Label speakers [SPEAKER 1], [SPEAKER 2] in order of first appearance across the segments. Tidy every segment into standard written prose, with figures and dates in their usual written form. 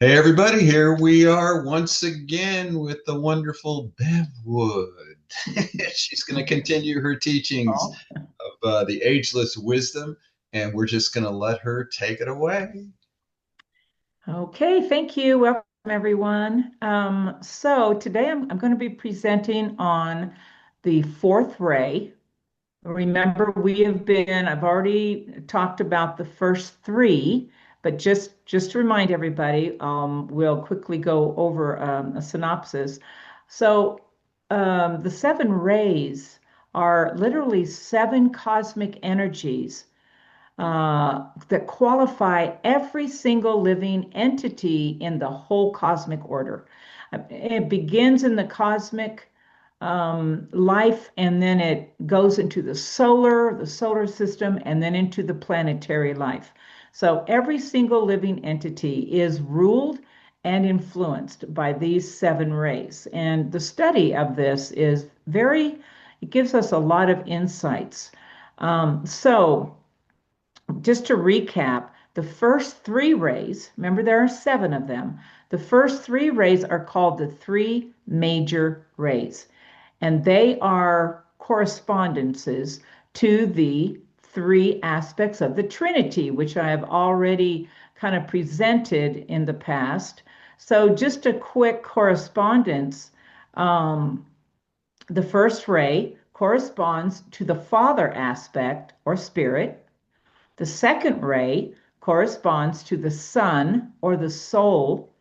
[SPEAKER 1] Hey everybody, here we are once again with the wonderful Bev Wood. She's going to continue her teachings
[SPEAKER 2] Oh,
[SPEAKER 1] of the ageless wisdom, and we're just going to let her take it away.
[SPEAKER 2] okay, thank you. Welcome, everyone. So today I'm going to be presenting on the fourth ray. Remember, I've already talked about the first three, but just to remind everybody, we'll quickly go over a synopsis. So the seven rays are literally seven cosmic energies that qualify every single living entity in the whole cosmic order. It begins in the cosmic life, and then it goes into the solar system, and then into the planetary life. So every single living entity is ruled and influenced by these seven rays. And the study of this it gives us a lot of insights. So just to recap, the first three rays, remember there are seven of them, the first three rays are called the three major rays, and they are correspondences to the three aspects of the Trinity, which I have already kind of presented in the past. So, just a quick correspondence. Um, the first ray corresponds to the Father aspect or spirit. The second ray corresponds to the sun or the soul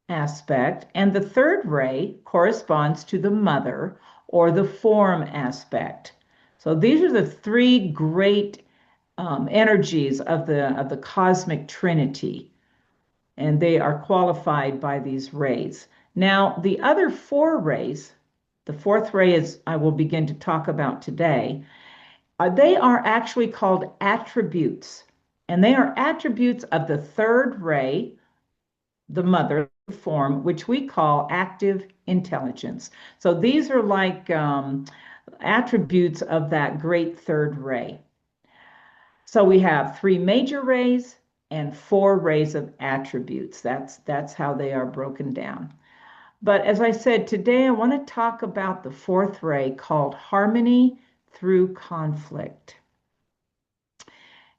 [SPEAKER 2] aspect, and the third ray corresponds to the mother or the form aspect. So these are the three great energies of the cosmic trinity, and they are qualified by these rays. Now, the other four rays, the fourth ray is I will begin to talk about today. They are actually called attributes, and they are attributes of the third ray, the mother form, which we call active intelligence. So these are like attributes of that great third ray. So we have three major rays and four rays of attributes. That's how they are broken down. But as I said, today I want to talk about the fourth ray called harmony through conflict.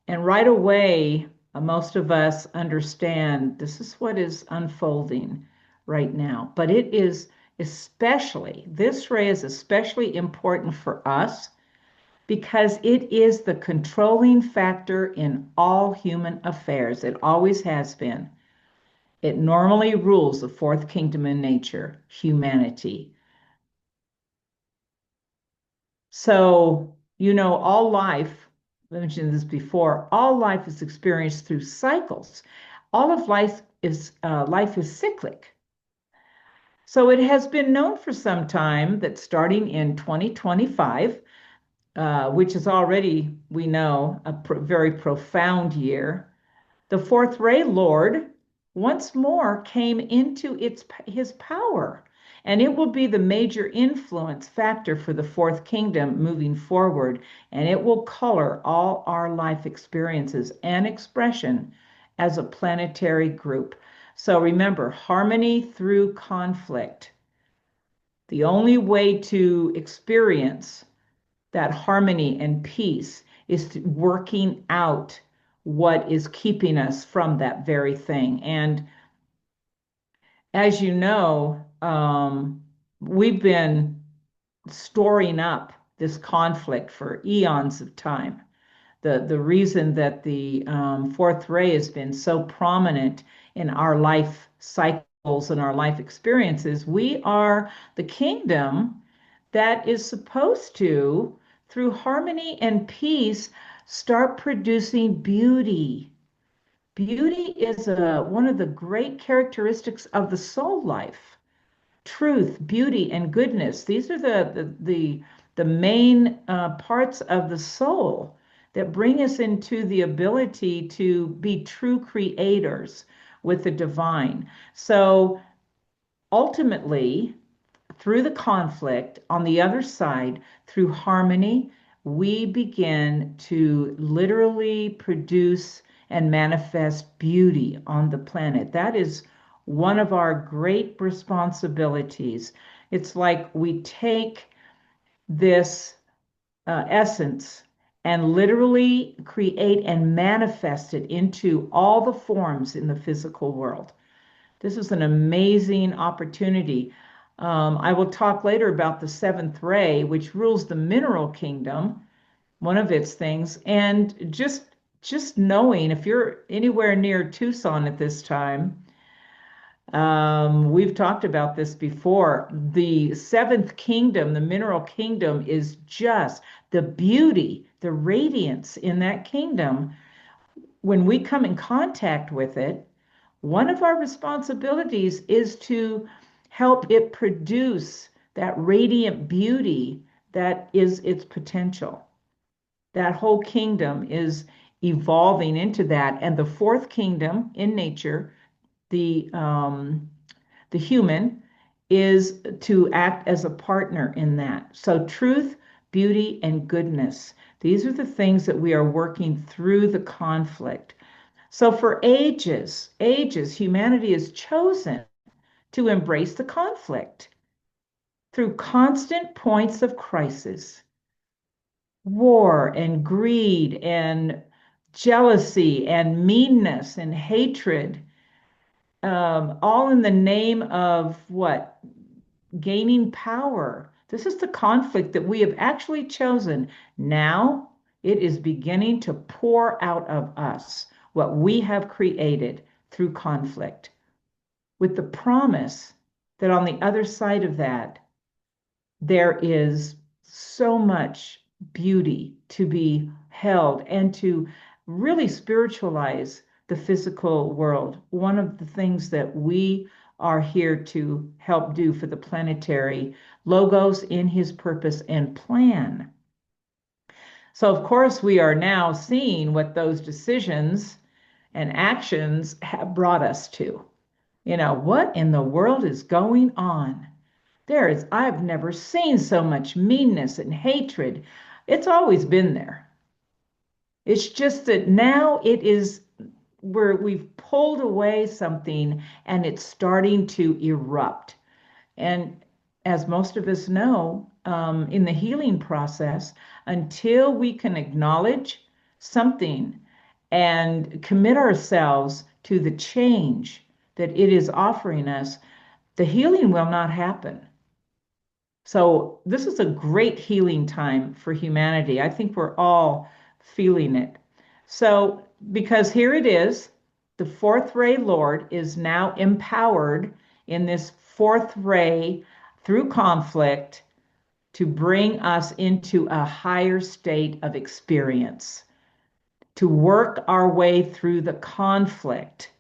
[SPEAKER 2] And right away, most of us understand this is what is unfolding right now. But this ray is especially important for us because it is the controlling factor in all human affairs. It always has been. It normally rules the fourth kingdom in nature, humanity. So, all life, I mentioned this before, all life is experienced through cycles. All of life is cyclic. So it has been known for some time that starting in 2025, which is already, we know, very profound year, the fourth ray Lord once more came into his power, and it will be the major influence factor for the fourth kingdom moving forward, and it will color all our life experiences and expression as a planetary group. So remember, harmony through conflict. The only way to experience that harmony and peace is working out what is keeping us from that very thing. And as you know, we've been storing up this conflict for eons of time. The reason that the fourth ray has been so prominent in our life cycles and our life experiences, we are the kingdom that is supposed to, through harmony and peace, start producing beauty. Beauty is one of the great characteristics of the soul life. Truth, beauty, and goodness. These are the main parts of the soul that bring us into the ability to be true creators with the divine. So ultimately, through the conflict, on the other side, through harmony, we begin to literally produce and manifest beauty on the planet. That is one of our great responsibilities. It's like we take this essence and literally create and manifest it into all the forms in the physical world. This is an amazing opportunity. I will talk later about the seventh ray, which rules the mineral kingdom, one of its things. And just knowing if you're anywhere near Tucson at this time, we've talked about this before. The seventh kingdom, the mineral kingdom, is just the beauty, the radiance in that kingdom. When we come in contact with it, one of our responsibilities is to help it produce that radiant beauty that is its potential. That whole kingdom is evolving into that. And the fourth kingdom in nature, the the human, is to act as a partner in that. So truth, beauty, and goodness. These are the things that we are working through the conflict. So for ages, humanity has chosen to embrace the conflict through constant points of crisis, war and greed and jealousy and meanness and hatred, all in the name of what? Gaining power. This is the conflict that we have actually chosen. Now it is beginning to pour out of us what we have created through conflict, with the promise that on the other side of that, there is so much beauty to be held and to really spiritualize the physical world. One of the things that we are here to help do for the planetary logos in his purpose and plan. So, of course, we are now seeing what those decisions and actions have brought us to. What in the world is going on? I've never seen so much meanness and hatred. It's always been there. It's just that now it is where we've pulled away something and it's starting to erupt. And as most of us know, in the healing process, until we can acknowledge something and commit ourselves to the change that it is offering us, the healing will not happen. So this is a great healing time for humanity. I think we're all feeling it. So because here it is, the fourth ray Lord is now empowered in this fourth ray through conflict to bring us into a higher state of experience, to work our way through the conflict,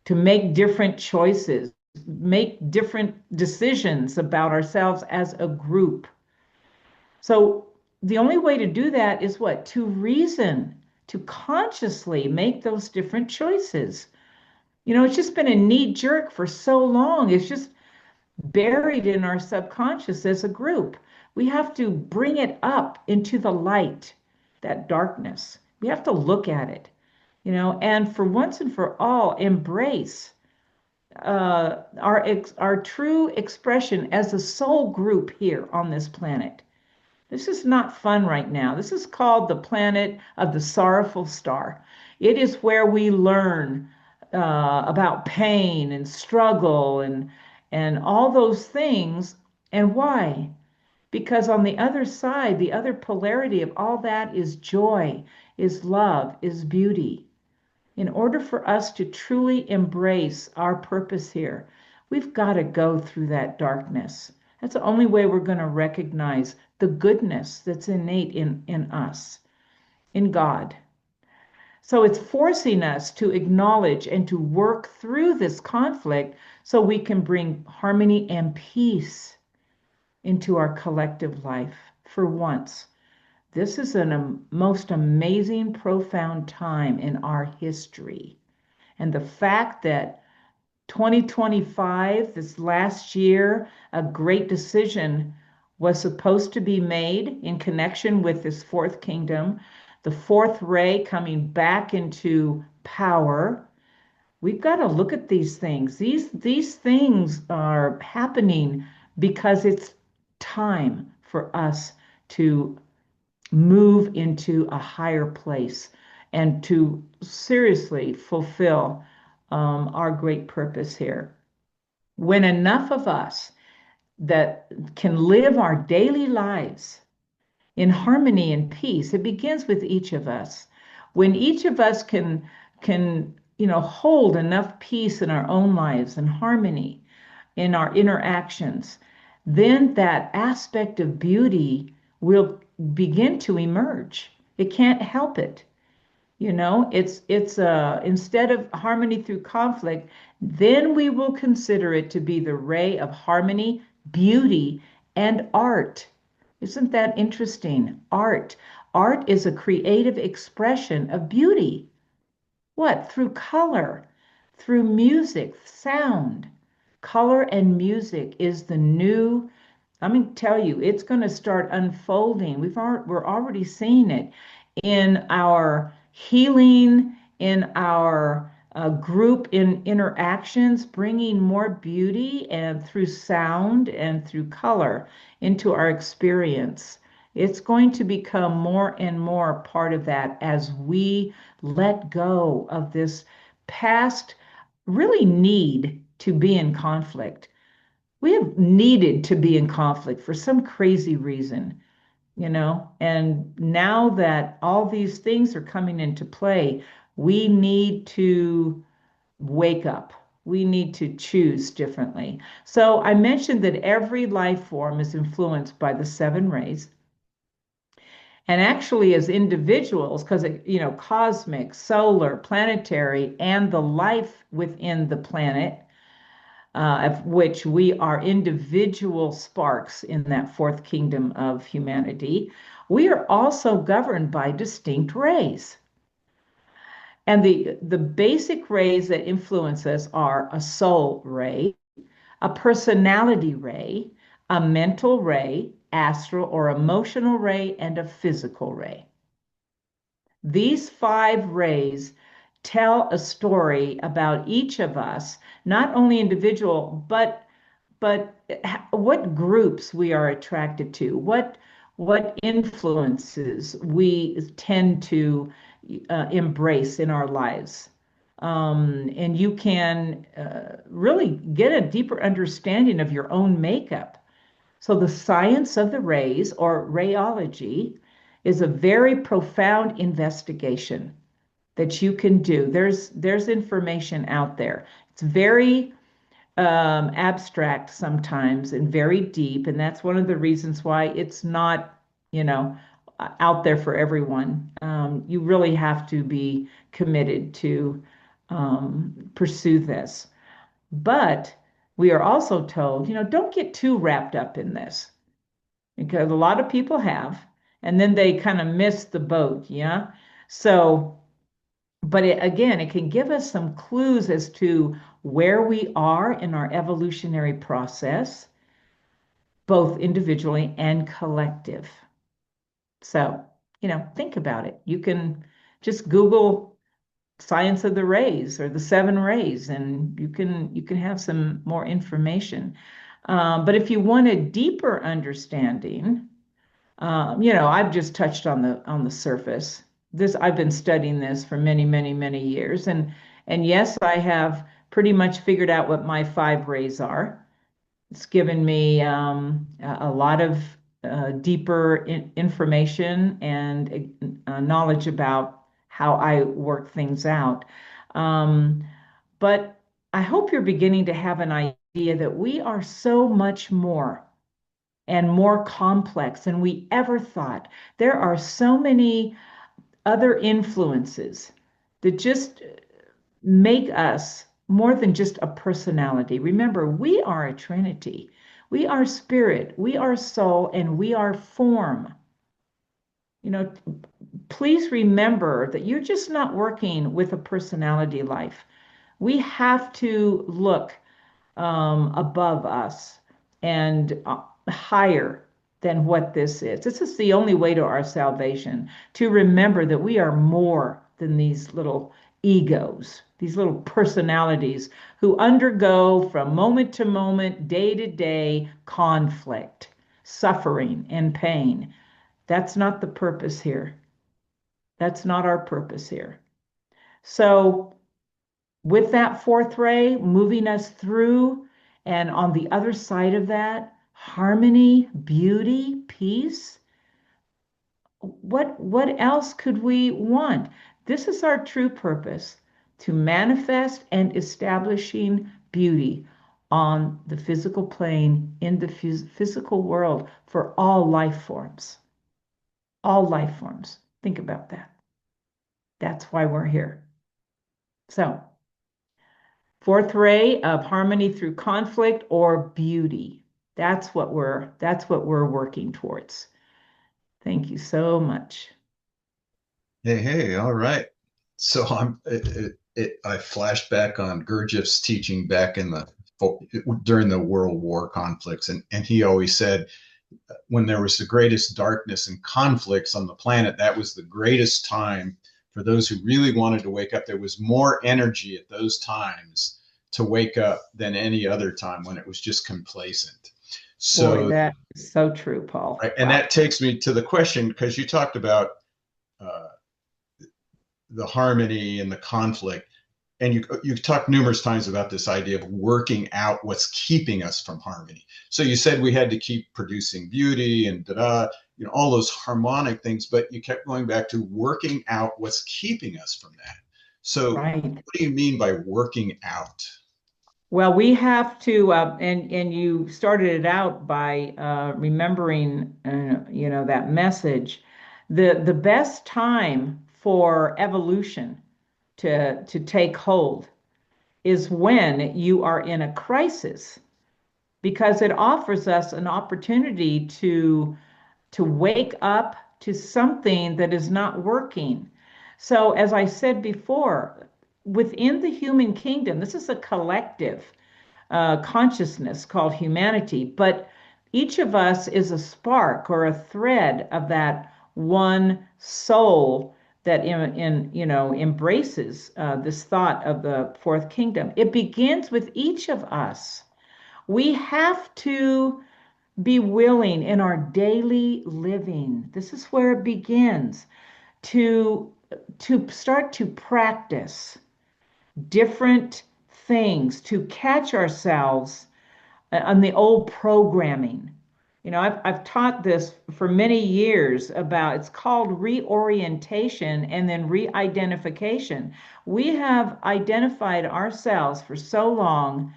[SPEAKER 2] to make different choices, make different decisions about ourselves as a group. So the only way to do that is what? To reason, to consciously make those different choices. It's just been a knee jerk for so long. It's just buried in our subconscious as a group. We have to bring it up into the light, that darkness. We have to look at it, and for once and for all, embrace our true expression as a soul group here on this planet. This is not fun right now. This is called the planet of the sorrowful star. It is where we learn about pain and struggle and all those things. And why? Because on the other side, the other polarity of all that is joy, is love, is beauty. In order for us to truly embrace our purpose here, we've got to go through that darkness. That's the only way we're going to recognize the goodness that's innate in us, in God. So it's forcing us to acknowledge and to work through this conflict so we can bring harmony and peace into our collective life for once. This is a most amazing, profound time in our history. And the fact that 2025, this last year, a great decision was supposed to be made in connection with this fourth kingdom, the fourth ray coming back into power. We've got to look at these things. These things are happening because it's time for us to move into a higher place and to seriously fulfill our great purpose here. When enough of us that can live our daily lives in harmony and peace, it begins with each of us. When each of us can hold enough peace in our own lives and harmony in our interactions, then that aspect of beauty will begin to emerge. It can't help it. It's instead of harmony through conflict, then we will consider it to be the ray of harmony, beauty, and art. Isn't that interesting? Art is a creative expression of beauty. What? Through color, through music, sound. Color and music is the new, I'm going to tell you, it's going to start unfolding. We're already seeing it in our healing, in our group in interactions, bringing more beauty and through sound and through color into our experience. It's going to become more and more part of that as we let go of this past really need to be in conflict. We have needed to be in conflict for some crazy reason, and now that all these things are coming into play, we need to wake up. We need to choose differently. So I mentioned that every life form is influenced by the seven rays. And actually, as individuals, because cosmic, solar, planetary, and the life within the planet, of which we are individual sparks in that fourth kingdom of humanity, we are also governed by distinct rays. And the basic rays that influence us are a soul ray, a personality ray, a mental ray, astral or emotional ray, and a physical ray. These five rays tell a story about each of us, not only individual, but what groups we are attracted to, what influences we tend to embrace in our lives. And you can really get a deeper understanding of your own makeup. So the science of the rays, or rayology, is a very profound investigation that you can do. There's information out there. It's very abstract sometimes and very deep, and that's one of the reasons why it's not, out there for everyone. You really have to be committed to pursue this. But we are also told, don't get too wrapped up in this because a lot of people have, and then they kind of miss the boat. Yeah. So, but again, it can give us some clues as to where we are in our evolutionary process, both individually and collective. So, think about it. You can just Google science of the rays or the seven rays, and you can have some more information. But if you want a deeper understanding, I've just touched on the surface. I've been studying this for many, many, many years, and yes, I have pretty much figured out what my five rays are. It's given me a lot of deeper information and knowledge about how I work things out. Um, but I hope you're beginning to have an idea that we are so much more and more complex than we ever thought. There are so many other influences that just make us more than just a personality. Remember, we are a trinity. We are spirit, we are soul, and we are form. You know, please remember that you're just not working with a personality life. We have to look above us and higher. than what this is. This is the only way to our salvation, to remember that we are more than these little egos, these little personalities who undergo from moment to moment, day to day conflict, suffering, and pain. That's not the purpose here. That's not our purpose here. So, with that fourth ray moving us through, and on the other side of that, harmony, beauty, peace, what else could we want? This is our true purpose, to manifest and establishing beauty on the physical plane, in the physical world, for all life forms. All life forms. Think about that. That's why we're here. So, fourth ray of harmony through conflict or beauty. That's what we're working towards. Thank you so much.
[SPEAKER 1] Hey, all right. So I flashed back on Gurdjieff's teaching back in the during the World War conflicts, and he always said when there was the greatest darkness and conflicts on the planet, that was the greatest time for those who really wanted to wake up. There was more energy at those times to wake up than any other time when it was just complacent.
[SPEAKER 2] Boy,
[SPEAKER 1] So,
[SPEAKER 2] that is so true, Paul.
[SPEAKER 1] right, and
[SPEAKER 2] Wow.
[SPEAKER 1] that takes me to the question because you talked about uh, the harmony and the conflict, and you've talked numerous times about this idea of working out what's keeping us from harmony. So you said we had to keep producing beauty and da-da, all those harmonic things, but you kept going back to working out what's keeping us from that. So
[SPEAKER 2] Right.
[SPEAKER 1] what do you mean by working out?
[SPEAKER 2] Well, we have to, and you started it out by remembering, that message. The best time for evolution to take hold is when you are in a crisis, because it offers us an opportunity to wake up to something that is not working. So, as I said before, within the human kingdom, this is a collective consciousness called humanity, but each of us is a spark or a thread of that one soul that embraces this thought of the fourth kingdom. It begins with each of us. We have to be willing in our daily living. This is where it begins to start to practice different things, to catch ourselves on the old programming. I've taught this for many years about, it's called reorientation and then re-identification. We have identified ourselves for so long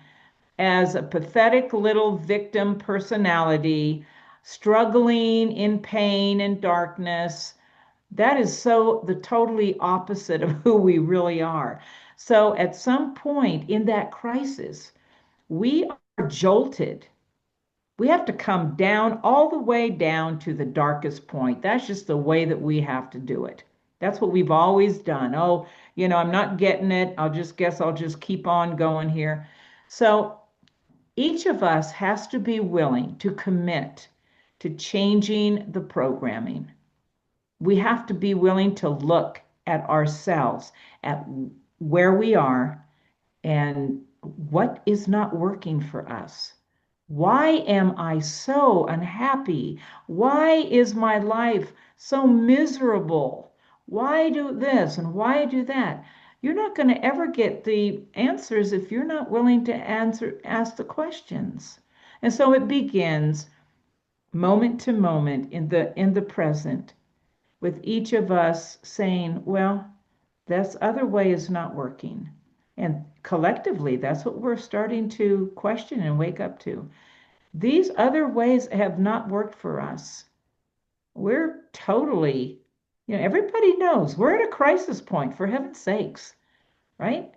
[SPEAKER 2] as a pathetic little victim personality, struggling in pain and darkness. That is so the totally opposite of who we really are. So at some point in that crisis, we are jolted. We have to come down all the way down to the darkest point. That's just the way that we have to do it. That's what we've always done. Oh, I'm not getting it. I'll just keep on going here. So each of us has to be willing to commit to changing the programming. We have to be willing to look at ourselves, at where we are, and what is not working for us. Why am I so unhappy? Why is my life so miserable? Why do this and why do that? You're not going to ever get the answers if you're not willing to ask the questions. And so it begins moment to moment in the present, with each of us saying, well, this other way is not working. And collectively, that's what we're starting to question and wake up to. These other ways have not worked for us. We're totally, everybody knows we're at a crisis point, for heaven's sakes, right?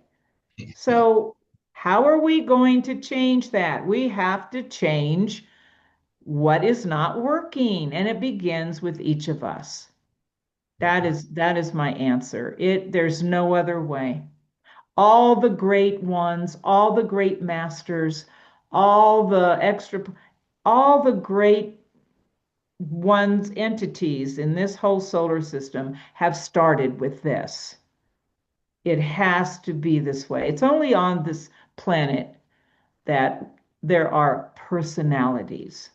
[SPEAKER 2] So, how are we going to change that? We have to change what is not working, and it begins with each of us. That is my answer. There's no other way. All the great ones, all the great masters, all the extra, all the great one's entities in this whole solar system have started with this. It has to be this way. It's only on this planet that there are personalities,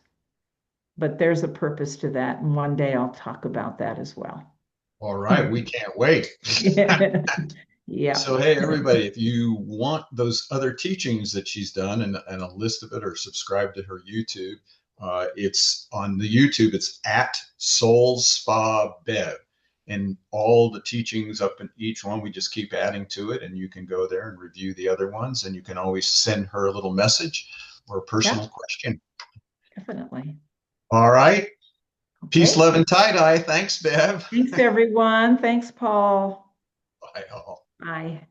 [SPEAKER 2] but there's a purpose to that. And one day I'll talk about that as well.
[SPEAKER 1] All right, we can't wait.
[SPEAKER 2] Yeah.
[SPEAKER 1] So, hey, everybody, if you want those other teachings that she's done and a list of it, or subscribe to her YouTube, it's on the YouTube, it's at Soul Spa Bev. And all the teachings up in each one, we just keep adding to it. And you can go there and review the other ones. And you can always send her a little message or a personal
[SPEAKER 2] Yeah,
[SPEAKER 1] question.
[SPEAKER 2] definitely.
[SPEAKER 1] All right. Peace,
[SPEAKER 2] Okay.
[SPEAKER 1] love, and tie dye. Thanks, Bev.
[SPEAKER 2] Thanks, everyone. Thanks, Paul.
[SPEAKER 1] Bye all.
[SPEAKER 2] Bye.